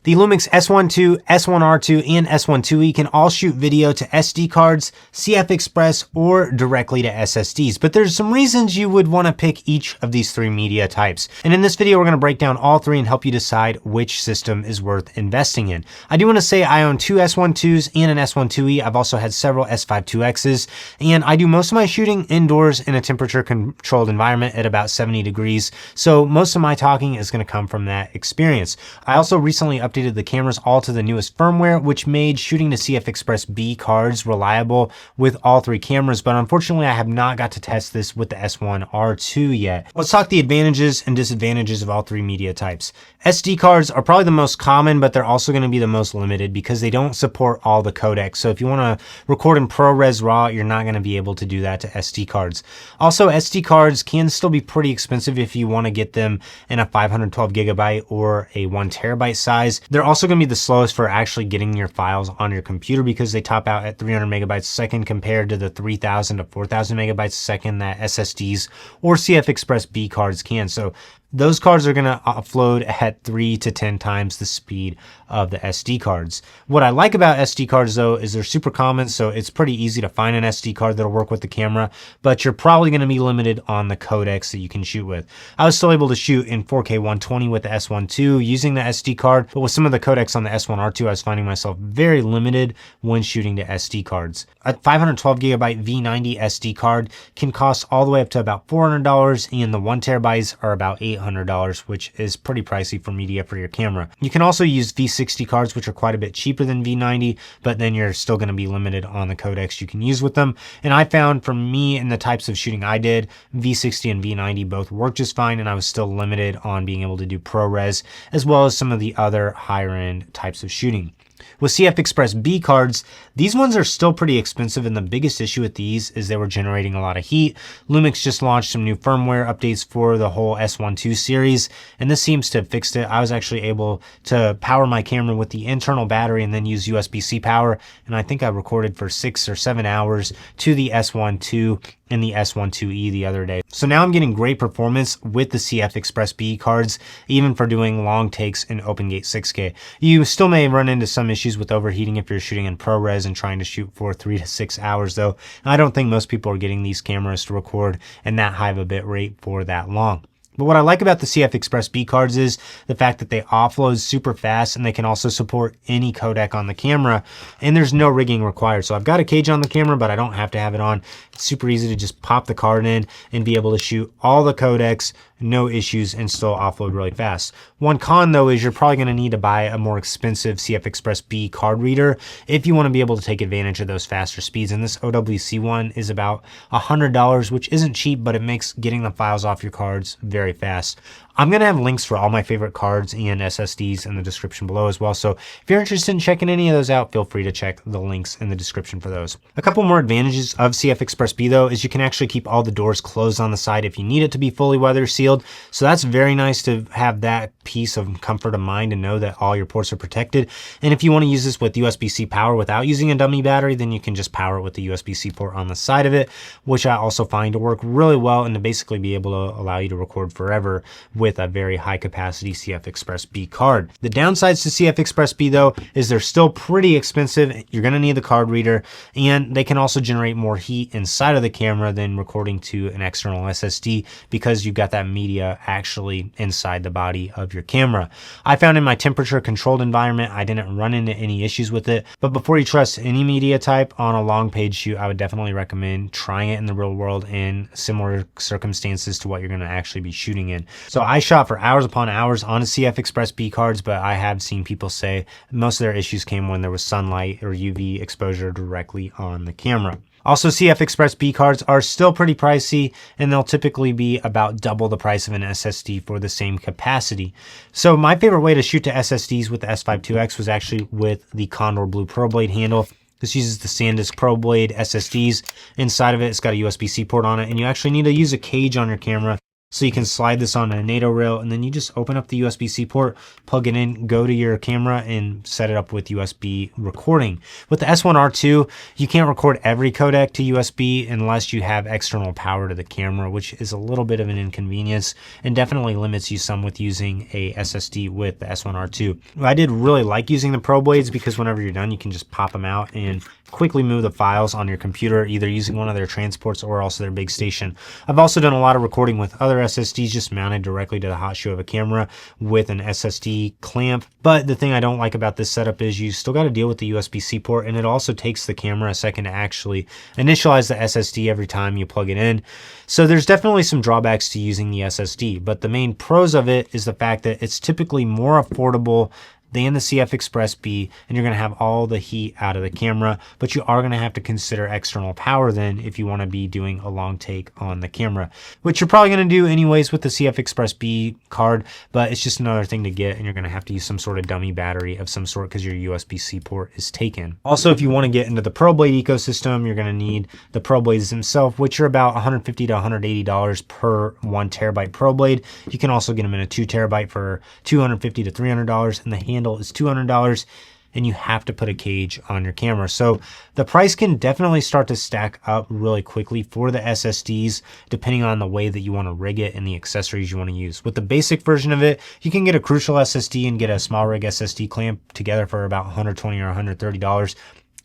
The Lumix S1-II, S1R2, and S1IIE can all shoot video to SD cards, CFExpress, or directly to SSDs, but there's some reasons you would want to pick each of these three media types. And in this video, we're going to break down all three and help you decide which system is worth investing in. I do want to say I own two S1IIs and an S1IIE. I've also had several S5-IIXs, and I do most of my shooting indoors in a temperature controlled environment at about 70 degrees. So most of my talking is going to come from that experience. I also recently updated the cameras all to the newest firmware, which made shooting to CFExpress B cards reliable with all three cameras, but unfortunately I have not got to test this with the S1RII yet. Let's talk the advantages and disadvantages of all three media types. SD cards are probably the most common, but they're also going to be the most limited because they don't support all the codecs. So if you want to record in ProRes RAW, you're not going to be able to do that to SD cards. Also, SD cards can still be pretty expensive if you want to get them in a 512 gigabyte or a 1 terabyte size. They're also going to be the slowest for actually getting your files on your computer because they top out at 300 megabytes a second compared to the 3000 to 4000 megabytes a second that SSDs or CFExpress B cards can. So those cards are going to offload at 3 to 10 times the speed of the SD cards. What I like about SD cards though is they're super common, so it's pretty easy to find an SD card that'll work with the camera, but you're probably going to be limited on the codecs that you can shoot with. I was still able to shoot in 4K 120 with the S1II using the SD card, but with some of the codecs on the S1R2, I was finding myself very limited when shooting to SD cards. A 512 gigabyte V90 SD card can cost all the way up to about $400, and the 1 terabytes are about $800, which is pretty pricey for media for your camera. You can also use V60 cards, which are quite a bit cheaper than V90, but then you're still going to be limited on the codecs you can use with them. And I found for me and the types of shooting I did, V60 and V90 both work just fine, and I was still limited on being able to do ProRes as well as some of the other higher end types of shooting. With CFExpress B cards, these ones are still pretty expensive, and the biggest issue with these is they were generating a lot of heat. Lumix just launched some new firmware updates for the whole S1II series, and this seems to have fixed it. I was actually able to power my camera with the internal battery and then use USB-C power, and I think I recorded for 6 or 7 hours to the S1II and the S1IIE the other day. So now I'm getting great performance with the CFExpress B cards, even for doing long takes in OpenGate 6K. You still may run into some issues with overheating if you're shooting in ProRes and trying to shoot for 3 to 6 hours though. And I don't think most people are getting these cameras to record in that high of a bit rate for that long. But what I like about the CFExpress B cards is the fact that they offload super fast, and they can also support any codec on the camera, and there's no rigging required. So I've got a cage on the camera, but I don't have to have it on. It's super easy to just pop the card in and be able to shoot all the codecs, no issues, and still offload really fast. One con though is you're probably going to need to buy a more expensive CFExpress B card reader if you want to be able to take advantage of those faster speeds. And this OWC one is about $100, which isn't cheap, but it makes getting the files off your cards very fast. I'm going to have links for all my favorite cards and SSDs in the description below as well. So if you're interested in checking any of those out, feel free to check the links in the description for those. A couple more advantages of CFExpress B though is you can actually keep all the doors closed on the side if you need it to be fully weather sealed. So that's very nice to have that peace of comfort of mind and know that all your ports are protected. And if you want to use this with USB-C power without using a dummy battery, then you can just power it with the USB-C port on the side of it, which I also find to work really well and to basically be able to allow you to record forever with a very high capacity CFExpress B card. The downsides to CFExpress B though is they're still pretty expensive. You're going to need the card reader, and they can also generate more heat inside of the camera than recording to an external SSD because you've got that media actually inside the body of your camera. I found in my temperature controlled environment I didn't run into any issues with it, but before you trust any media type on a long page shoot, I would definitely recommend trying it in the real world in similar circumstances to what you're going to actually be shooting in. So I shot for hours upon hours on CFExpress B cards, but I have seen people say most of their issues came when there was sunlight or UV exposure directly on the camera. Also, CFExpress B cards are still pretty pricey, and they'll typically be about double the price of an SSD for the same capacity. So my favorite way to shoot to SSDs with the S5-IIX was actually with the Condor Blue ProBlade handle. This uses the SanDisk ProBlade SSDs. Inside of it, it's got a USB-C port on it, and you actually need to use a cage on your camera So you can slide this on a NATO rail, and then you just open up the USB-C port, plug it in, go to your camera, and set it up with USB recording. With the S1R II, you can't record every codec to USB unless you have external power to the camera, which is a little bit of an inconvenience and definitely limits you some with using a SSD with the S1R II. I did really like using the ProBlades because whenever you're done, you can just pop them out and quickly move the files on your computer, either using one of their transports or also their big station. I've also done a lot of recording with other SSDs just mounted directly to the hot shoe of a camera with an SSD clamp. But the thing I don't like about this setup is you still got to deal with the USB-C port, and it also takes the camera a second to actually initialize the SSD every time you plug it in. So there's definitely some drawbacks to using the SSD, but the main pros of it is the fact that it's typically more affordable than the CFExpress B, and you're going to have all the heat out of the camera, but you are going to have to consider external power then if you want to be doing a long take on the camera, which you're probably going to do anyways with the CFExpress B card, but it's just another thing to get, and you're going to have to use some sort of dummy battery of some sort because your USB-C port is taken. Also, if you want to get into the ProBlade ecosystem, you're going to need the ProBlades themselves, which are about $150 to $180 per 1 terabyte ProBlade. You can also get them in a 2 terabyte for $250 to $300, and the handle is $200, and you have to put a cage on your camera. So the price can definitely start to stack up really quickly for the SSDs, depending on the way that you want to rig it and the accessories you want to use. With the basic version of it, you can get a Crucial SSD and get a SmallRig SSD clamp together for about $120 or $130.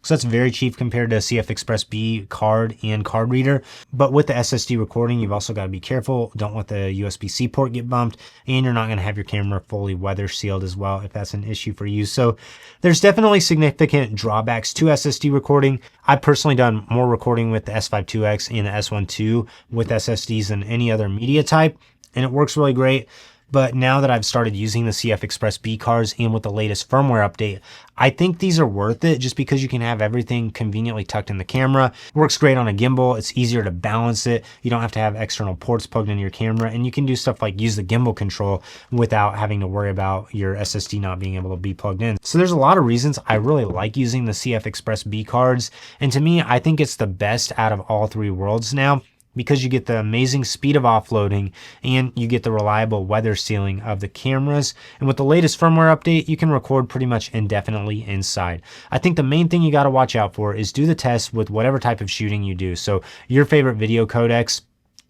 So that's very cheap compared to CFExpress B card and card reader. But with the SSD recording, you've also got to be careful. Don't let the USB-C port get bumped, and you're not going to have your camera fully weather sealed as well if that's an issue for you. So there's definitely significant drawbacks to SSD recording. I've personally done more recording with the S5-IIX and the S1II with SSDs than any other media type, and it works really great. But now that I've started using the CFExpress B cards and with the latest firmware update, I think these are worth it just because you can have everything conveniently tucked in the camera. It works great on a gimbal. It's easier to balance it. You don't have to have external ports plugged into your camera, and you can do stuff like use the gimbal control without having to worry about your SSD not being able to be plugged in. So there's a lot of reasons I really like using the CFExpress B cards. And to me, I think it's the best out of all three worlds now, because you get the amazing speed of offloading and you get the reliable weather sealing of the cameras. And with the latest firmware update, you can record pretty much indefinitely inside. I think the main thing you got to watch out for is do the test with whatever type of shooting you do. So your favorite video codecs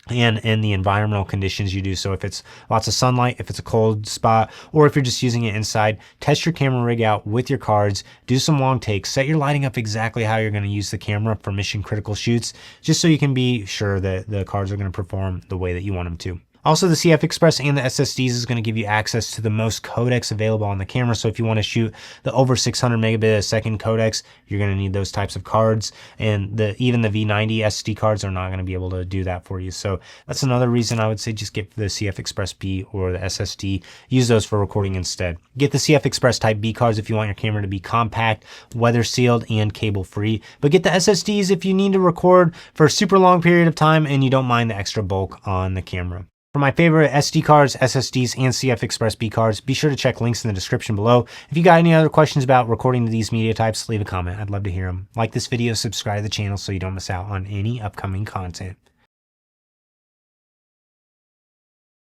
and in the environmental conditions you do. So if it's lots of sunlight, if it's a cold spot, or if you're just using it inside, test your camera rig out with your cards, do some long takes, set your lighting up exactly how you're going to use the camera for mission critical shoots, just so you can be sure that the cards are going to perform the way that you want them to. Also, the CFExpress and the SSDs is going to give you access to the most codecs available on the camera. So if you want to shoot the over 600 megabit a second codecs, you're going to need those types of cards. And even the V90 SD cards are not going to be able to do that for you. So that's another reason I would say just get the CFExpress B or the SSD. Use those for recording instead. Get the CFExpress Type B cards if you want your camera to be compact, weather sealed, and cable free. But get the SSDs if you need to record for a super long period of time and you don't mind the extra bulk on the camera. For my favorite SD cards, SSDs, and CFExpress B cards, be sure to check links in the description below. If you got any other questions about recording these media types, leave a comment. I'd love to hear them. Like this video, subscribe to the channel so you don't miss out on any upcoming content.